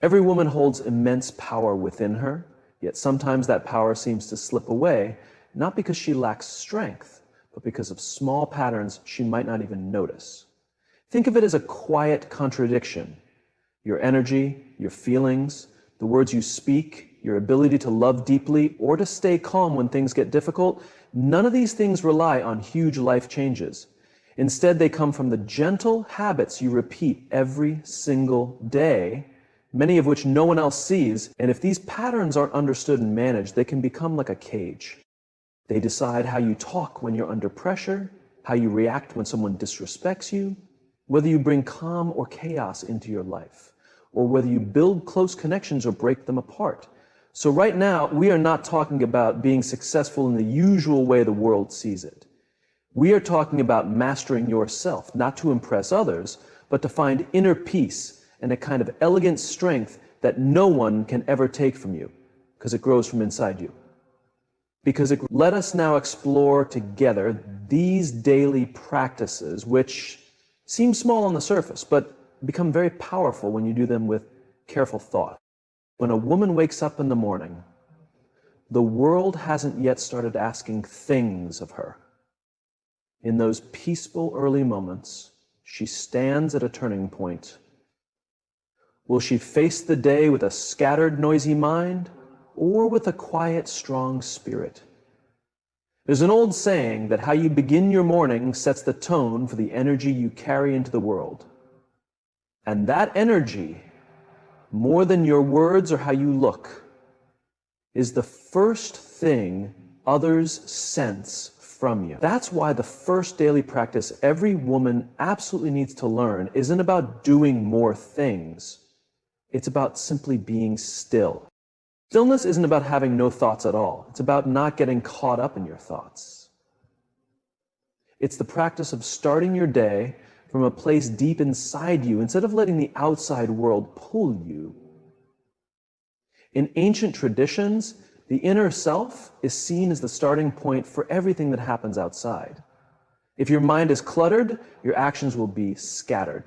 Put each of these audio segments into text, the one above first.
Every woman holds immense power within her, yet sometimes that power seems to slip away, not because she lacks strength, but because of small patterns she might not even notice. Think of it as a quiet contradiction. Your energy, your feelings, the words you speak, your ability to love deeply or to stay calm when things get difficult, none of these things rely on huge life changes. Instead, they come from the gentle habits you repeat every single day, many of which no one else sees. And if these patterns aren't understood and managed, they can become like a cage. They decide how you talk when you're under pressure, how you react when someone disrespects you, whether you bring calm or chaos into your life, or whether you build close connections or break them apart. So right now, we are not talking about being successful in the usual way the world sees it. We are talking about mastering yourself, not to impress others, but to find inner peace and a kind of elegant strength that no one can ever take from you, because it grows from inside you. Let us now explore together these daily practices, which seem small on the surface, but become very powerful when you do them with careful thought. When a woman wakes up in the morning, the world hasn't yet started asking things of her. In those peaceful early moments, she stands at a turning point. Will she face the day with a scattered, noisy mind, or with a quiet, strong spirit? There's an old saying that how you begin your morning sets the tone for the energy you carry into the world. And that energy, more than your words or how you look, is the first thing others sense from you. That's why the first daily practice every woman absolutely needs to learn isn't about doing more things. It's about simply being still. Stillness isn't about having no thoughts at all. It's about not getting caught up in your thoughts. It's the practice of starting your day from a place deep inside you instead of letting the outside world pull you. In ancient traditions, the inner self is seen as the starting point for everything that happens outside. If your mind is cluttered, your actions will be scattered.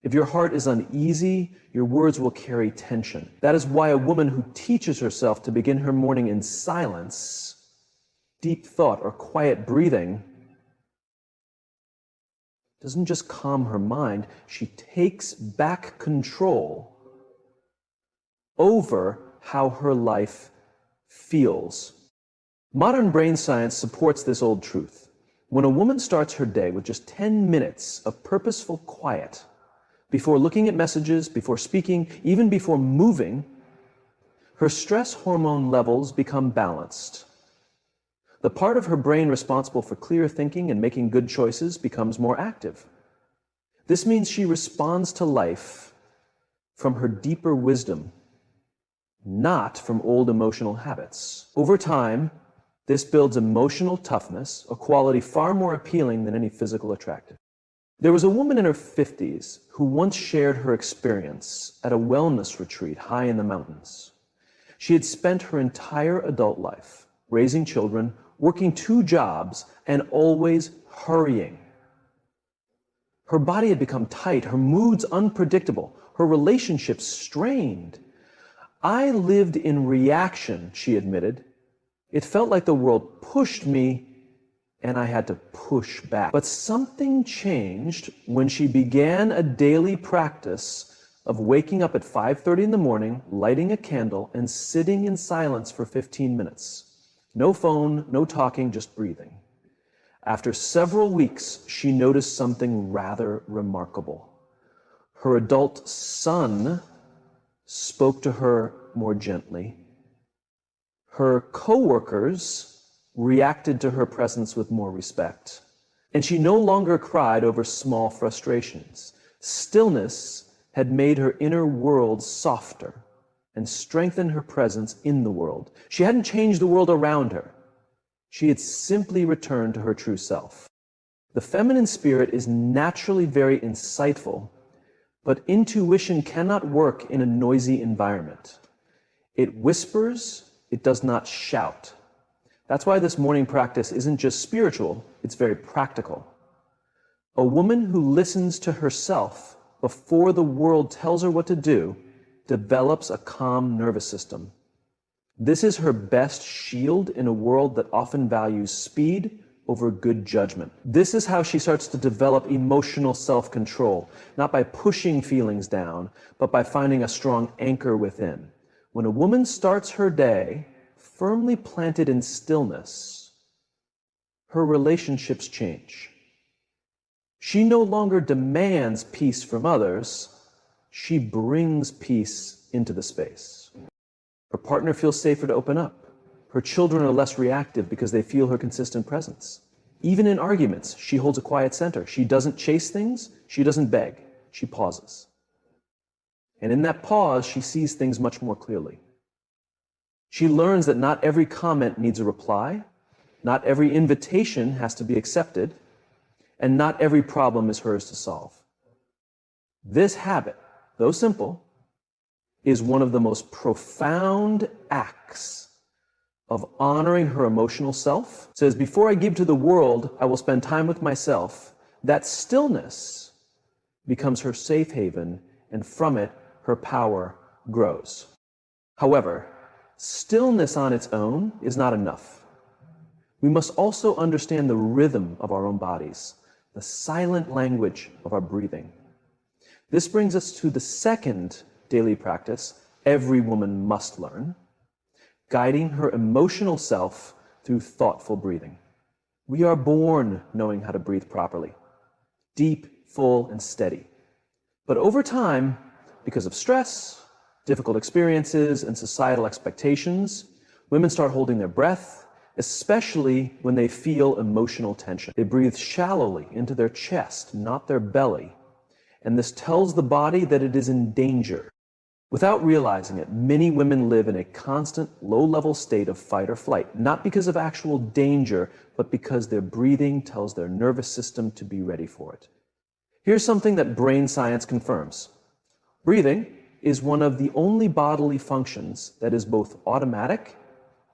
If your heart is uneasy, your words will carry tension. That is why a woman who teaches herself to begin her morning in silence, deep thought, or quiet breathing doesn't just calm her mind, she takes back control over how her life feels. Modern brain science supports this old truth. When a woman starts her day with just 10 minutes of purposeful quiet, before looking at messages, before speaking, even before moving, her stress hormone levels become balanced. The part of her brain responsible for clear thinking and making good choices becomes more active. This means she responds to life from her deeper wisdom, not from old emotional habits. Over time, this builds emotional toughness, a quality far more appealing than any physical attractiveness. There was a woman in her 50s who once shared her experience at a wellness retreat high in the mountains. She had spent her entire adult life raising children, working 2 jobs, and always hurrying. Her body had become tight, her moods unpredictable, her relationships strained. I lived in reaction, she admitted. It felt like the world pushed me and I had to push back. But something changed when she began a daily practice of waking up at 5:30 in the morning, lighting a candle, and sitting in silence for 15 minutes. No phone, no talking, just breathing. After several weeks, she noticed something rather remarkable. Her adult son spoke to her more gently. Her coworkers reacted to her presence with more respect. And she no longer cried over small frustrations. Stillness had made her inner world softer and strengthened her presence in the world. She hadn't changed the world around her. She had simply returned to her true self. The feminine spirit is naturally very insightful, but intuition cannot work in a noisy environment. It whispers, it does not shout. That's why this morning practice isn't just spiritual, it's very practical. A woman who listens to herself before the world tells her what to do, develops a calm nervous system. This is her best shield in a world that often values speed over good judgment. This is how she starts to develop emotional self-control, not by pushing feelings down, but by finding a strong anchor within. When a woman starts her day firmly planted in stillness, her relationships change. She no longer demands peace from others, she brings peace into the space. Her partner feels safer to open up. Her children are less reactive because they feel her consistent presence. Even in arguments, she holds a quiet center. She doesn't chase things, she doesn't beg, she pauses. And in that pause, she sees things much more clearly. She learns that not every comment needs a reply, not every invitation has to be accepted, and not every problem is hers to solve. This habit, though simple, is one of the most profound acts of honoring her emotional self. It says, before I give to the world, I will spend time with myself. That stillness becomes her safe haven, and from it, her power grows. However, stillness on its own is not enough. We must also understand the rhythm of our own bodies, the silent language of our breathing. This brings us to the second daily practice every woman must learn, guiding her emotional self through thoughtful breathing. We are born knowing how to breathe properly, deep, full, and steady. But over time, because of stress, difficult experiences, and societal expectations, women start holding their breath, especially when they feel emotional tension. They breathe shallowly into their chest, not their belly, and this tells the body that it is in danger. Without realizing it, many women live in a constant, low-level state of fight or flight, not because of actual danger, but because their breathing tells their nervous system to be ready for it. Here's something that brain science confirms. Breathing is one of the only bodily functions that is both automatic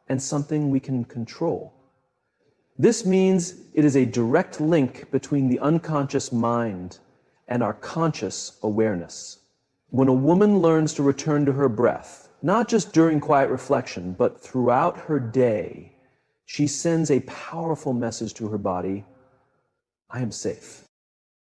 and something we can control. This means it is a direct link between the unconscious mind and our conscious awareness. When a woman learns to return to her breath, not just during quiet reflection, but throughout her day, she sends a powerful message to her body: I am safe.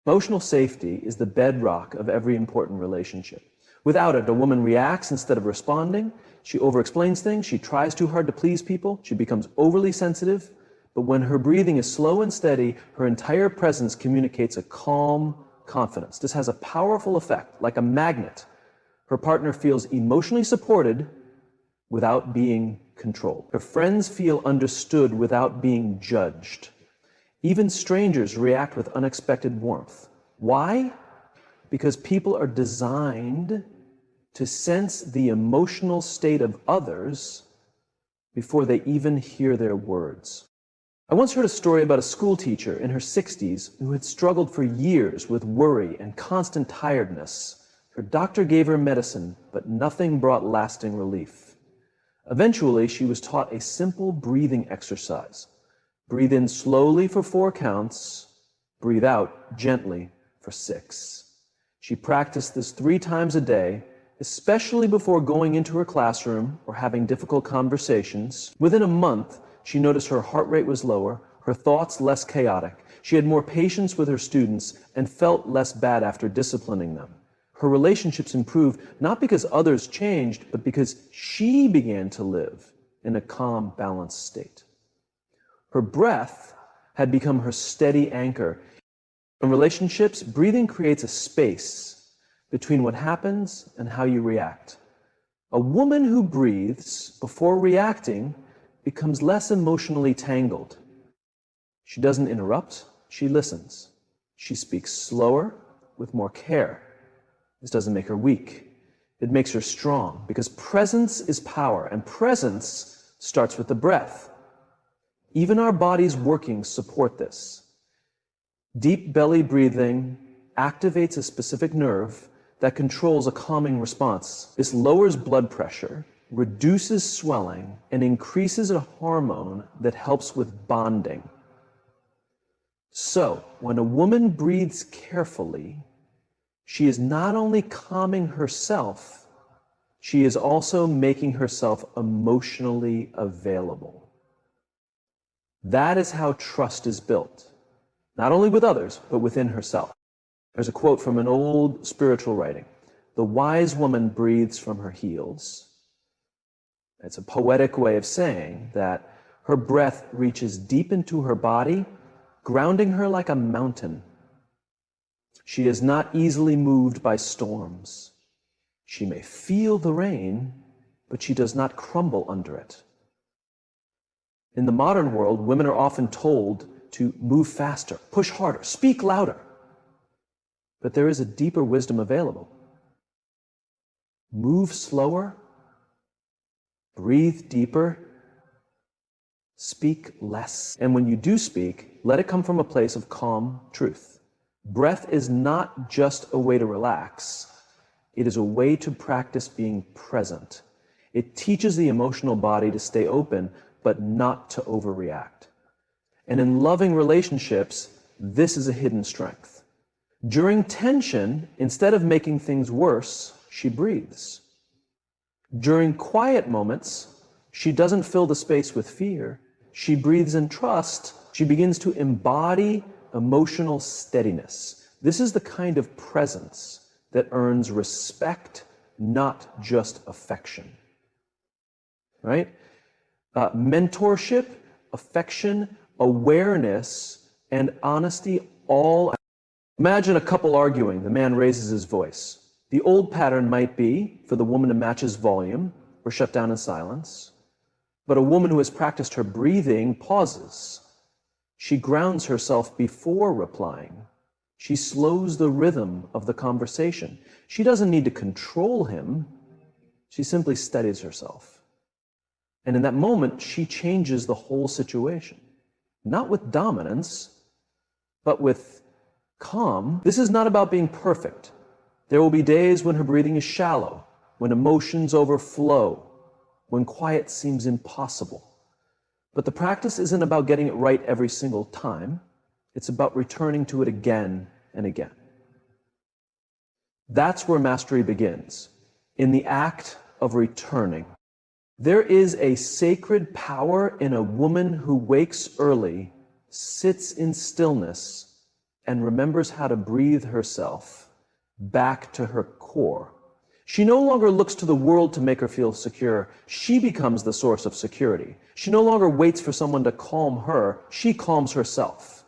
Emotional safety is the bedrock of every important relationship. Without it, a woman reacts instead of responding. She over-explains things. She tries too hard to please people. She becomes overly sensitive. But when her breathing is slow and steady, her entire presence communicates a calm confidence. This has a powerful effect, like a magnet. Her partner feels emotionally supported without being controlled. Her friends feel understood without being judged. Even strangers react with unexpected warmth. Why? Because people are designed to sense the emotional state of others before they even hear their words. I once heard a story about a school teacher in her 60s who had struggled for years with worry and constant tiredness. Her doctor gave her medicine, but nothing brought lasting relief. Eventually, she was taught a simple breathing exercise. Breathe in slowly for 4 counts, breathe out gently for 6. She practiced this 3 times a day, especially before going into her classroom or having difficult conversations. Within a month, she noticed her heart rate was lower, her thoughts less chaotic. She had more patience with her students and felt less bad after disciplining them. Her relationships improved not because others changed, but because she began to live in a calm, balanced state. Her breath had become her steady anchor. In relationships, breathing creates a space between what happens and how you react. A woman who breathes before reacting becomes less emotionally tangled. She doesn't interrupt, she listens. She speaks slower, with more care. This doesn't make her weak. It makes her strong, because presence is power, and presence starts with the breath. Even our body's workings support this. Deep belly breathing activates a specific nerve that controls a calming response. This lowers blood pressure, reduces swelling, and increases a hormone that helps with bonding. So, when a woman breathes carefully, She is not only calming herself, she is also making herself emotionally available. That is how trust is built, not only with others, but within herself. There's a quote from an old spiritual writing. The wise woman breathes from her heels. It's a poetic way of saying that her breath reaches deep into her body, grounding her like a mountain. She is not easily moved by storms. She may feel the rain, but she does not crumble under it. In the modern world, women are often told to move faster, push harder, speak louder. But there is a deeper wisdom available. Move slower, breathe deeper, speak less. And when you do speak, let it come from a place of calm truth. Breath is not just a way to relax. It is a way to practice being present. It teaches the emotional body to stay open, but not to overreact. And in loving relationships, this is a hidden strength. During tension, instead of making things worse, she breathes. During quiet moments, she doesn't fill the space with fear. She breathes in trust. She begins to embody emotional steadiness. This is the kind of presence that earns respect, not just affection. Right? Mentorship, affection, awareness, and honesty all. Imagine a couple arguing. The man raises his voice. The old pattern might be for the woman to match his volume or shut down in silence. But a woman who has practiced her breathing pauses. She grounds herself before replying. She slows the rhythm of the conversation. She doesn't need to control him. She simply steadies herself. And in that moment, she changes the whole situation. Not with dominance, but with calm. This is not about being perfect. There will be days when her breathing is shallow, when emotions overflow, when quiet seems impossible. But the practice isn't about getting it right every single time. It's about returning to it again and again. That's where mastery begins, in the act of returning. There is a sacred power in a woman who wakes early, sits in stillness, and remembers how to breathe herself back to her core. She no longer looks to the world to make her feel secure. She becomes the source of security. She no longer waits for someone to calm her. She calms herself.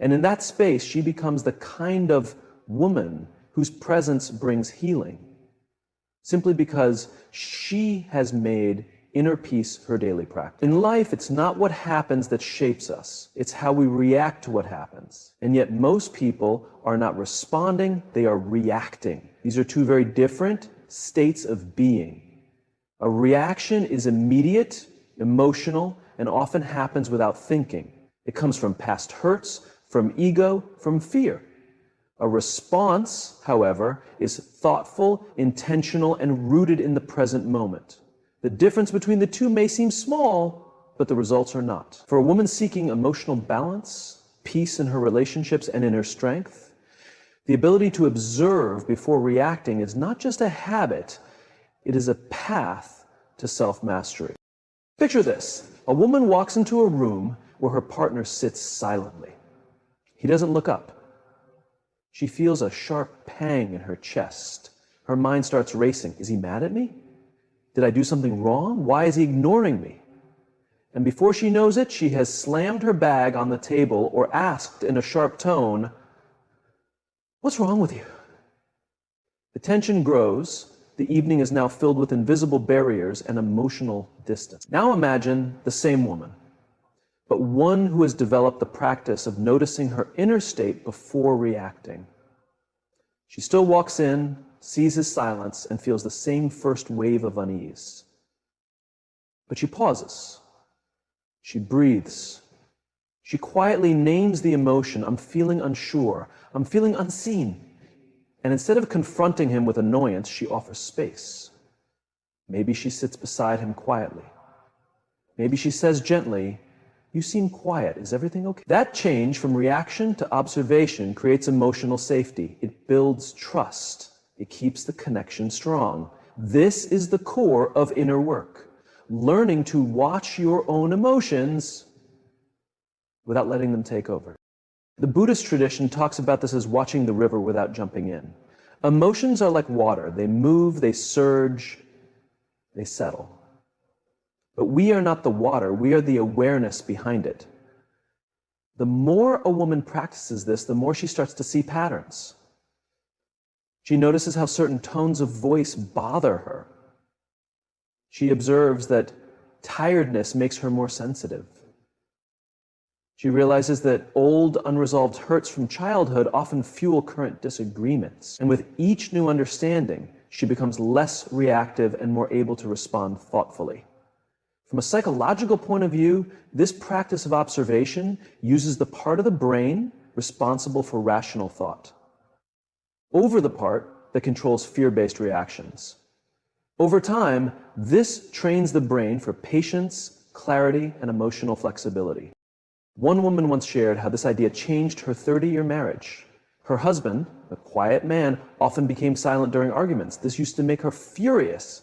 And in that space, she becomes the kind of woman whose presence brings healing, simply because she has made inner peace her daily practice. In life, it's not what happens that shapes us. It's how we react to what happens. And yet most people are not responding, they are reacting. These are two very different states of being. A reaction is immediate, emotional, and often happens without thinking. It comes from past hurts, from ego, from fear. A response, however, is thoughtful, intentional, and rooted in the present moment. The difference between the two may seem small, but the results are not. For a woman seeking emotional balance, peace in her relationships and inner strength, the ability to observe before reacting is not just a habit, it is a path to self-mastery. Picture this. A woman walks into a room where her partner sits silently. He doesn't look up. She feels a sharp pang in her chest. Her mind starts racing. Is he mad at me? Did I do something wrong? Why is he ignoring me? And before she knows it, she has slammed her bag on the table or asked in a sharp tone, "What's wrong with you?" The tension grows. The evening is now filled with invisible barriers and emotional distance. Now imagine the same woman, but one who has developed the practice of noticing her inner state before reacting. She still walks in, sees his silence, and feels the same first wave of unease. But she pauses. She breathes. She quietly names the emotion. I'm feeling unsure. I'm feeling unseen. And instead of confronting him with annoyance, she offers space. Maybe she sits beside him quietly. Maybe she says gently, You seem quiet. Is everything okay? That change from reaction to observation creates emotional safety. It builds trust. It keeps the connection strong. This is the core of inner work. Learning to watch your own emotions without letting them take over. The Buddhist tradition talks about this as watching the river without jumping in. Emotions are like water. They move, they surge, they settle. But we are not the water, we are the awareness behind it. The more a woman practices this, the more she starts to see patterns. She notices how certain tones of voice bother her. She observes that tiredness makes her more sensitive. She realizes that old, unresolved hurts from childhood often fuel current disagreements. And with each new understanding, she becomes less reactive and more able to respond thoughtfully. From a psychological point of view, this practice of observation uses the part of the brain responsible for rational thought over the part that controls fear-based reactions. Over time, this trains the brain for patience, clarity, and emotional flexibility. One woman once shared how this idea changed her 30-year marriage. Her husband, a quiet man, often became silent during arguments. This used to make her furious.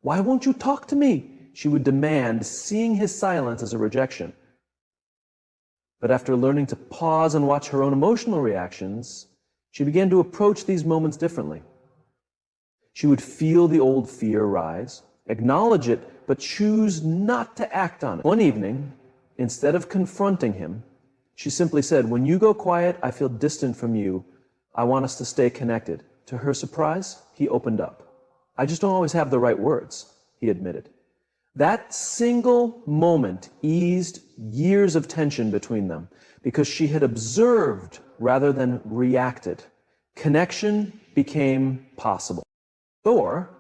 "Why won't you talk to me?" she would demand, seeing his silence as a rejection. But after learning to pause and watch her own emotional reactions, she began to approach these moments differently. She would feel the old fear rise, acknowledge it, but choose not to act on it. One evening, instead of confronting him, she simply said, "When you go quiet, I feel distant from you. I want us to stay connected." To her surprise, he opened up. "I just don't always have the right words," he admitted. That single moment eased years of tension between them because she had observed rather than reacted. Connection became possible. Or,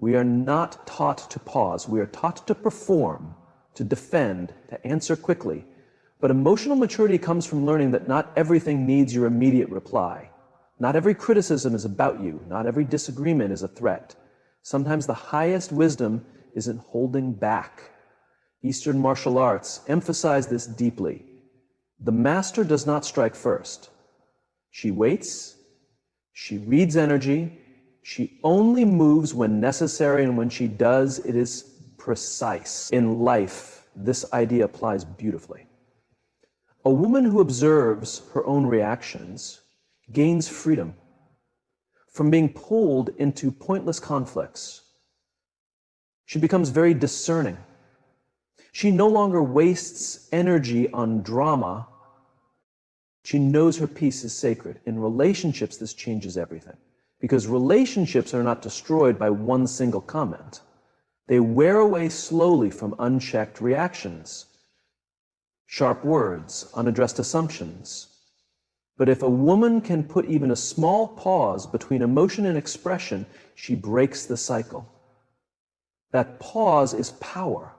we are not taught to pause. We are taught to perform, to defend, to answer quickly. But emotional maturity comes from learning that not everything needs your immediate reply. Not every criticism is about you. Not every disagreement is a threat. Sometimes the highest wisdom isn't holding back. Eastern martial arts emphasize this deeply. The master does not strike first. She waits, she reads energy, she only moves when necessary, and when she does, it is precise. In life, this idea applies beautifully. A woman who observes her own reactions gains freedom from being pulled into pointless conflicts. She becomes very discerning. She no longer wastes energy on drama. She knows her peace is sacred. In relationships, this changes everything. Because relationships are not destroyed by one single comment. They wear away slowly from unchecked reactions, sharp words, unaddressed assumptions. But if a woman can put even a small pause between emotion and expression, she breaks the cycle. That pause is power.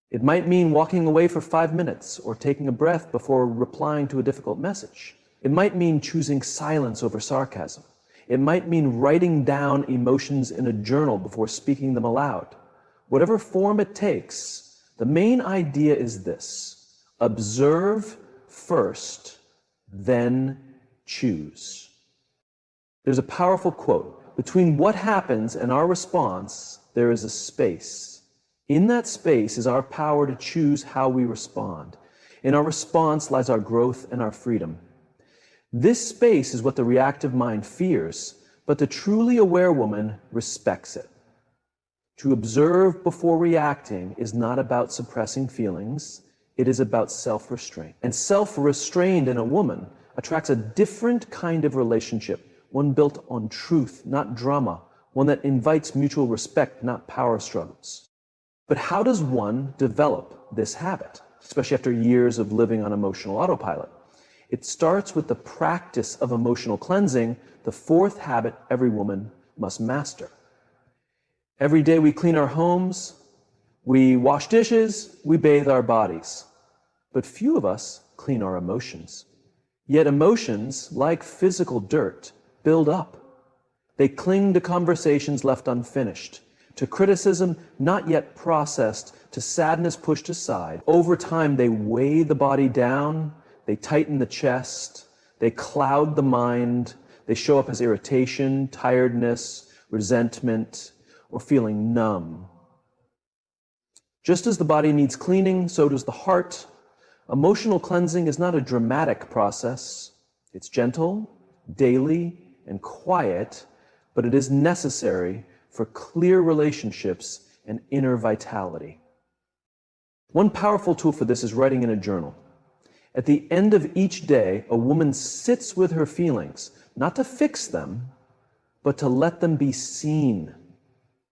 It might mean walking away for 5 minutes or taking a breath before replying to a difficult message. It might mean choosing silence over sarcasm. It might mean writing down emotions in a journal before speaking them aloud. Whatever form it takes, the main idea is this: observe first, then choose. There's a powerful quote: "Between what happens and our response, there is a space. In that space is our power to choose how we respond. In our response lies our growth and our freedom." This space is what the reactive mind fears, but the truly aware woman respects it. To observe before reacting is not about suppressing feelings, it is about self-restraint. And self-restraint in a woman attracts a different kind of relationship, one built on truth, not drama, one that invites mutual respect, not power struggles. But how does one develop this habit, especially after years of living on emotional autopilot? It starts with the practice of emotional cleansing, the fourth habit every woman must master. Every day we clean our homes, we wash dishes, we bathe our bodies. But few of us clean our emotions. Yet emotions, like physical dirt, build up. They cling to conversations left unfinished. to criticism not yet processed, to sadness pushed aside. Over time, they weigh the body down, they tighten the chest, they cloud the mind, they show up as irritation, tiredness, resentment, or feeling numb. Just as the body needs cleaning, so does the heart. Emotional cleansing is not a dramatic process. It's gentle, daily, and quiet, but it is necessary for clear relationships and inner vitality. One powerful tool for this is writing in a journal. At the end of each day, a woman sits with her feelings, not to fix them, but to let them be seen.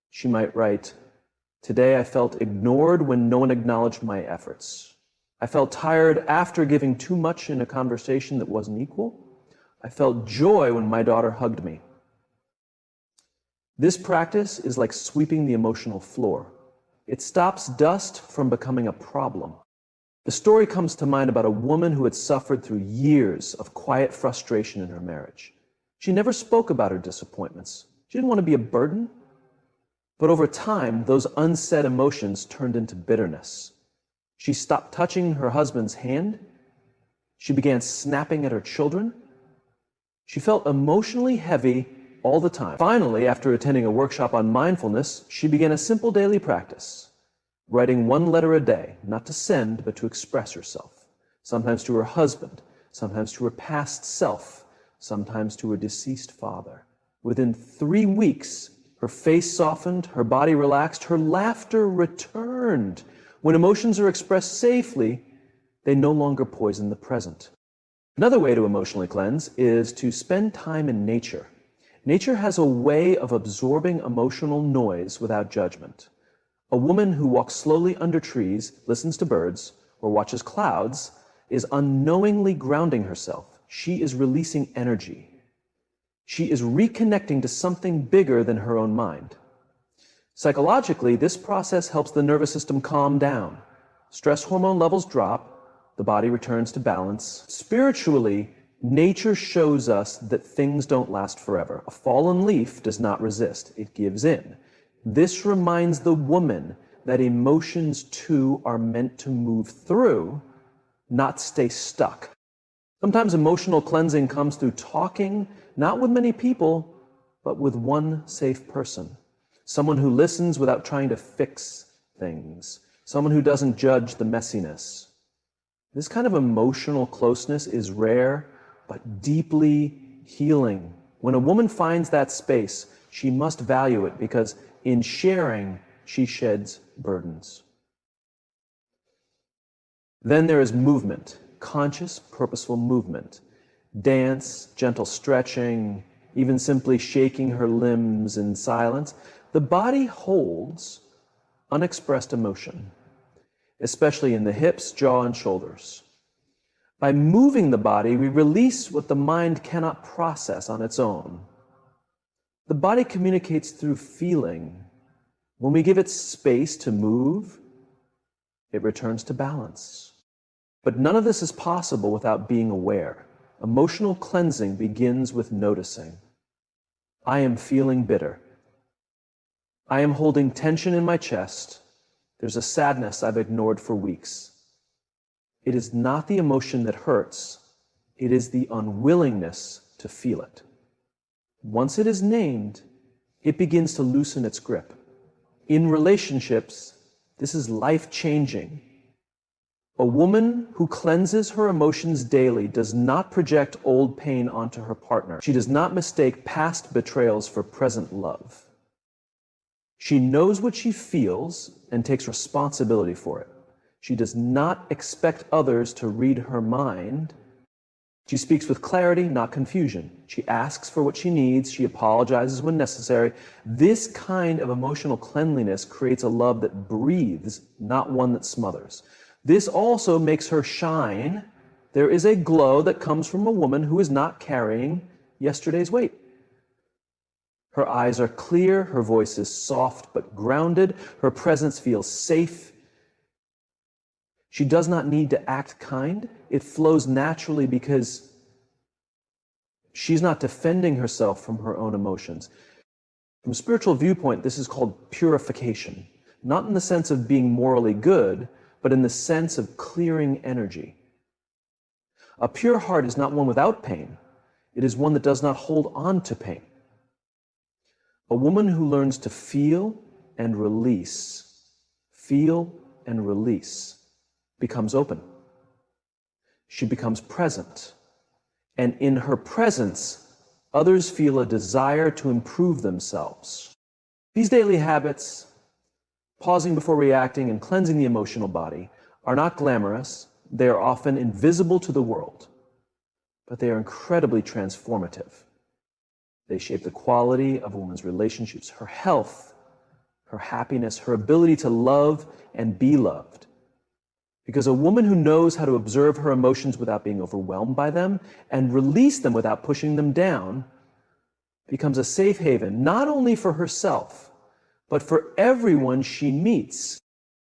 She might write, "Today I felt ignored when no one acknowledged my efforts. I felt tired after giving too much in a conversation that wasn't equal. I felt joy when my daughter hugged me." This practice is like sweeping the emotional floor. It stops dust from becoming a problem. The story comes to mind about a woman who had suffered through years of quiet frustration in her marriage. She never spoke about her disappointments. She didn't want to be a burden. But over time, those unsaid emotions turned into bitterness. She stopped touching her husband's hand. She began snapping at her children. She felt emotionally heavy all the time. Finally, after attending a workshop on mindfulness, she began a simple daily practice, writing one letter a day, not to send, but to express herself, sometimes to her husband, sometimes to her past self, sometimes to her deceased father. Within 3 weeks, her face softened, her body relaxed, her laughter returned. When emotions are expressed safely, they no longer poison the present. Another way to emotionally cleanse is to spend time in nature. Nature has a way of absorbing emotional noise without judgment. A woman who walks slowly under trees, listens to birds, or watches clouds is unknowingly grounding herself. She is releasing energy. She is reconnecting to something bigger than her own mind. Psychologically, this process helps the nervous system calm down. Stress hormone levels drop, the body returns to balance. Spiritually, nature shows us that things don't last forever. A fallen leaf does not resist, it gives in. This reminds the woman that emotions too are meant to move through, not stay stuck. Sometimes emotional cleansing comes through talking, not with many people, but with one safe person. Someone who listens without trying to fix things. Someone who doesn't judge the messiness. This kind of emotional closeness is rare, but deeply healing. When a woman finds that space, she must value it because in sharing, she sheds burdens. Then there is movement, conscious, purposeful movement. Dance, gentle stretching, even simply shaking her limbs in silence. The body holds unexpressed emotion, especially in the hips, jaw, and shoulders. By moving the body, we release what the mind cannot process on its own. The body communicates through feeling. When we give it space to move, it returns to balance. But none of this is possible without being aware. Emotional cleansing begins with noticing. I am feeling bitter. I am holding tension in my chest. There's a sadness I've ignored for weeks. It is not the emotion that hurts. It is the unwillingness to feel it. Once it is named, it begins to loosen its grip. In relationships, this is life-changing. A woman who cleanses her emotions daily does not project old pain onto her partner. She does not mistake past betrayals for present love. She knows what she feels and takes responsibility for it. She does not expect others to read her mind. She speaks with clarity, not confusion. She asks for what she needs. She apologizes when necessary. This kind of emotional cleanliness creates a love that breathes, not one that smothers. This also makes her shine. There is a glow that comes from a woman who is not carrying yesterday's weight. Her eyes are clear, her voice is soft but grounded, her presence feels safe. She does not need to act kind. It flows naturally because she's not defending herself from her own emotions. From a spiritual viewpoint, this is called purification, not in the sense of being morally good, but in the sense of clearing energy. A pure heart is not one without pain. It is one that does not hold on to pain. A woman who learns to feel and release, becomes open. She becomes present. And in her presence, others feel a desire to improve themselves. These daily habits, pausing before reacting and cleansing the emotional body, are not glamorous. They are often invisible to the world, but they are incredibly transformative. They shape the quality of a woman's relationships, her health, her happiness, her ability to love and be loved. Because a woman who knows how to observe her emotions without being overwhelmed by them and release them without pushing them down becomes a safe haven, not only for herself, but for everyone she meets.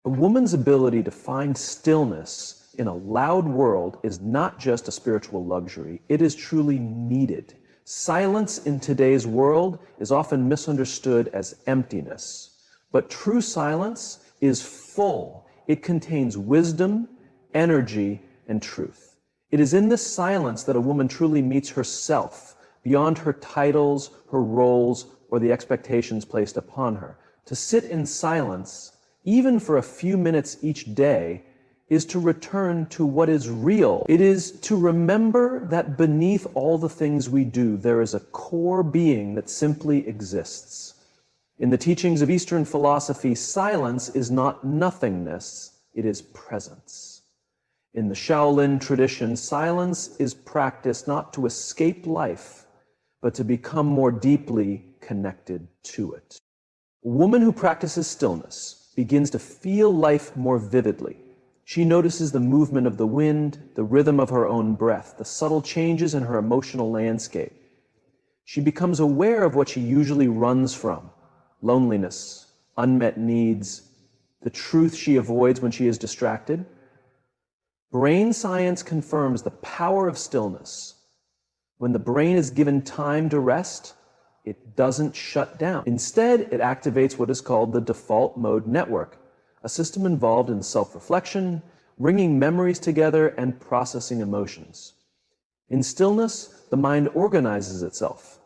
A woman's ability to find stillness in a loud world is not just a spiritual luxury, it is truly needed. Silence in today's world is often misunderstood as emptiness, but true silence is full. It contains wisdom, energy, and truth. It is in this silence that a woman truly meets herself, beyond her titles, her roles, or the expectations placed upon her. To sit in silence, even for a few minutes each day, is to return to what is real. It is to remember that beneath all the things we do, there is a core being that simply exists. In the teachings of Eastern philosophy, silence is not nothingness, it is presence. In the Shaolin tradition, silence is practiced not to escape life, but to become more deeply connected to it. A woman who practices stillness begins to feel life more vividly. She notices the movement of the wind, the rhythm of her own breath, the subtle changes in her emotional landscape. She becomes aware of what she usually runs from: loneliness, unmet needs, the truth she avoids when she is distracted. Brain science confirms the power of stillness. When the brain is given time to rest, it doesn't shut down. Instead, it activates what is called the default mode network, a system involved in self-reflection, bringing memories together, and processing emotions. In stillness, the mind organizes itself.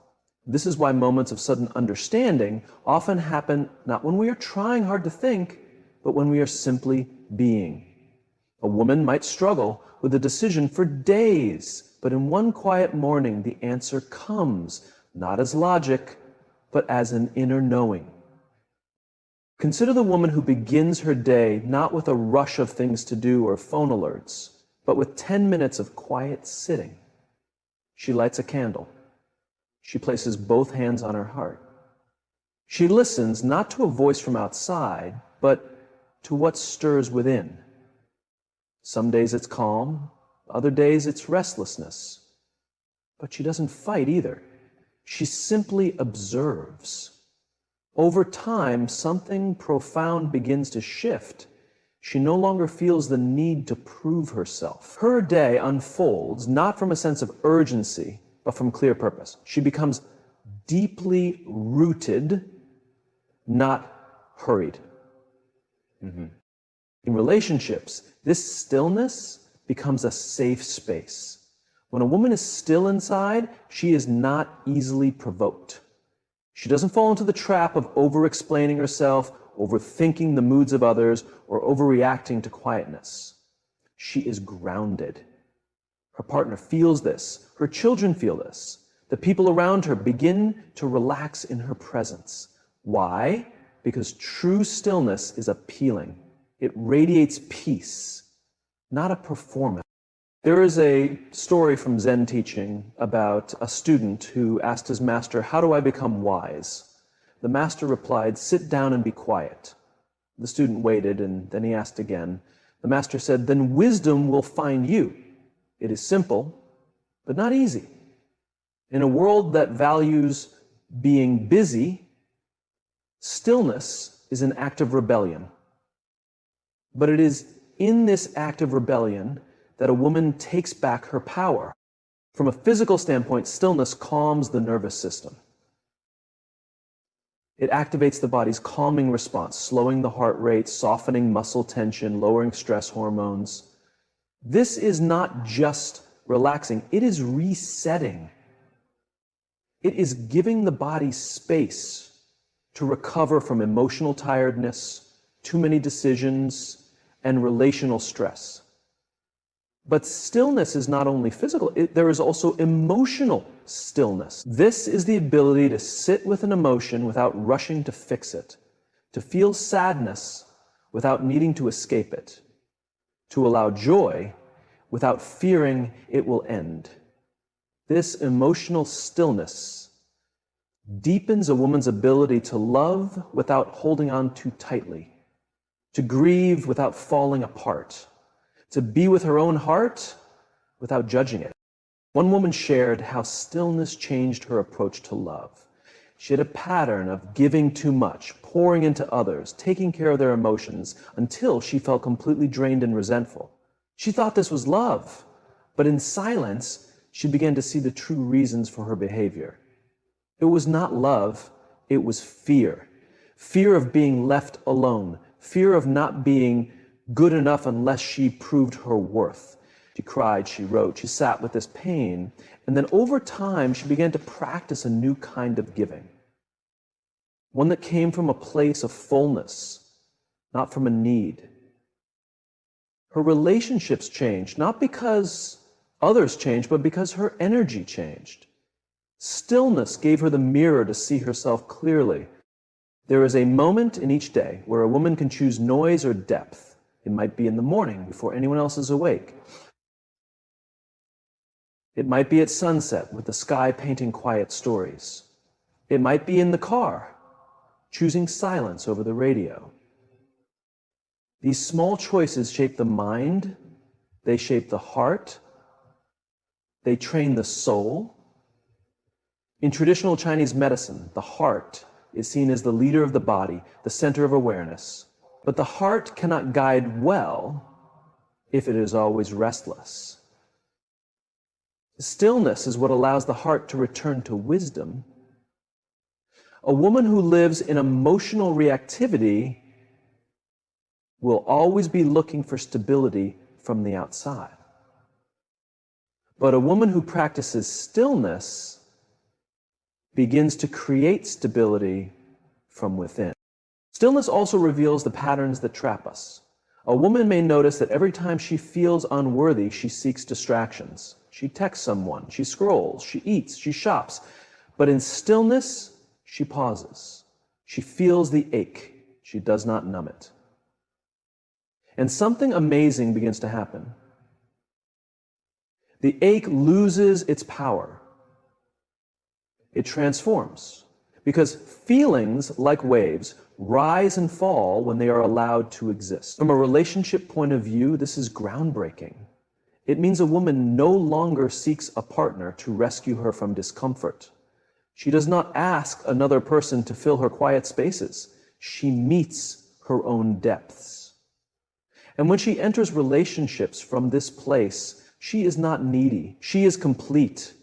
This is why moments of sudden understanding often happen not when we are trying hard to think, but when we are simply being. A woman might struggle with a decision for days, but in one quiet morning, the answer comes, not as logic, but as an inner knowing. Consider the woman who begins her day not with a rush of things to do or phone alerts, but with 10 minutes of quiet sitting. She lights a candle. She places both hands on her heart. She listens not to a voice from outside, but to what stirs within. Some days it's calm, other days it's restlessness. But she doesn't fight either. She simply observes. Over time, something profound begins to shift. She no longer feels the need to prove herself. Her day unfolds not from a sense of urgency, but from clear purpose. She becomes deeply rooted, not hurried. In relationships, this stillness becomes a safe space. When a woman is still inside, she is not easily provoked. She doesn't fall into the trap of over-explaining herself, overthinking the moods of others, or overreacting to quietness. She is grounded. Her partner feels this. Her children feel this. The people around her begin to relax in her presence. Why? Because true stillness is appealing. It radiates peace, not a performance. There is a story from Zen teaching about a student who asked his master, "How do I become wise?" The master replied, "Sit down and be quiet." The student waited, and then he asked again. The master said, "Then wisdom will find you. It is simple, but not easy. In a world that values being busy, stillness is an act of rebellion. But it is in this act of rebellion that a woman takes back her power. From a physical standpoint, stillness calms the nervous system. It activates the body's calming response, slowing the heart rate, softening muscle tension, lowering stress hormones. This is not just relaxing, it is resetting. It is giving the body space to recover from emotional tiredness, too many decisions, and relational stress. But stillness is not only physical, there is also emotional stillness. This is the ability to sit with an emotion without rushing to fix it, to feel sadness without needing to escape it, to allow joy without fearing it will end. This emotional stillness deepens a woman's ability to love without holding on too tightly, to grieve without falling apart, to be with her own heart without judging it. One woman shared how stillness changed her approach to love. She had a pattern of giving too much, pouring into others, taking care of their emotions until she felt completely drained and resentful. She thought this was love, but in silence, she began to see the true reasons for her behavior. It was not love, it was fear. Fear of being left alone, fear of not being good enough unless she proved her worth. She cried, she wrote, she sat with this pain, and then over time she began to practice a new kind of giving. One that came from a place of fullness, not from a need. Her relationships changed, not because others changed, but because her energy changed. Stillness gave her the mirror to see herself clearly. There is a moment in each day where a woman can choose noise or depth. It might be in the morning before anyone else is awake. It might be at sunset with the sky painting quiet stories. It might be in the car, choosing silence over the radio. These small choices shape the mind, they shape the heart, they train the soul. In traditional Chinese medicine, the heart is seen as the leader of the body, the center of awareness. But the heart cannot guide well if it is always restless. Stillness is what allows the heart to return to wisdom. A woman who lives in emotional reactivity will always be looking for stability from the outside. But a woman who practices stillness begins to create stability from within. Stillness also reveals the patterns that trap us. A woman may notice that every time she feels unworthy, she seeks distractions. She texts someone, she scrolls, she eats, she shops. But in stillness, she pauses. She feels the ache. She does not numb it. And something amazing begins to happen. The ache loses its power. It transforms. Because feelings, like waves, rise and fall when they are allowed to exist. From a relationship point of view, this is groundbreaking. It means a woman no longer seeks a partner to rescue her from discomfort. She does not ask another person to fill her quiet spaces. She meets her own depths. And when she enters relationships from this place, she is not needy. She is complete.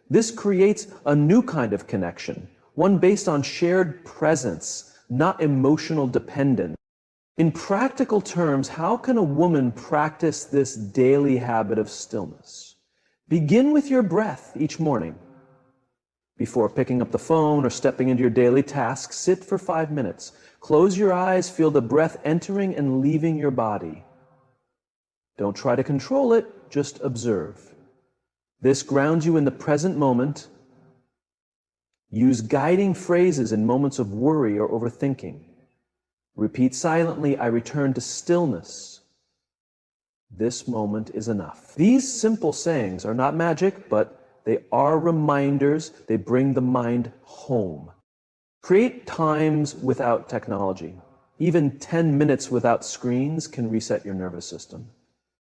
This creates a new kind of connection, one based on shared presence, not emotional dependence. In practical terms, how can a woman practice this daily habit of stillness? Begin with your breath each morning. Before picking up the phone or stepping into your daily tasks, sit for 5 minutes. Close your eyes, feel the breath entering and leaving your body. Don't try to control it, just observe. This grounds you in the present moment. Use guiding phrases in moments of worry or overthinking. Repeat silently, I return to stillness. This moment is enough. These simple sayings are not magic, but they are reminders. They bring the mind home. Create times without technology. Even 10 minutes without screens can reset your nervous system.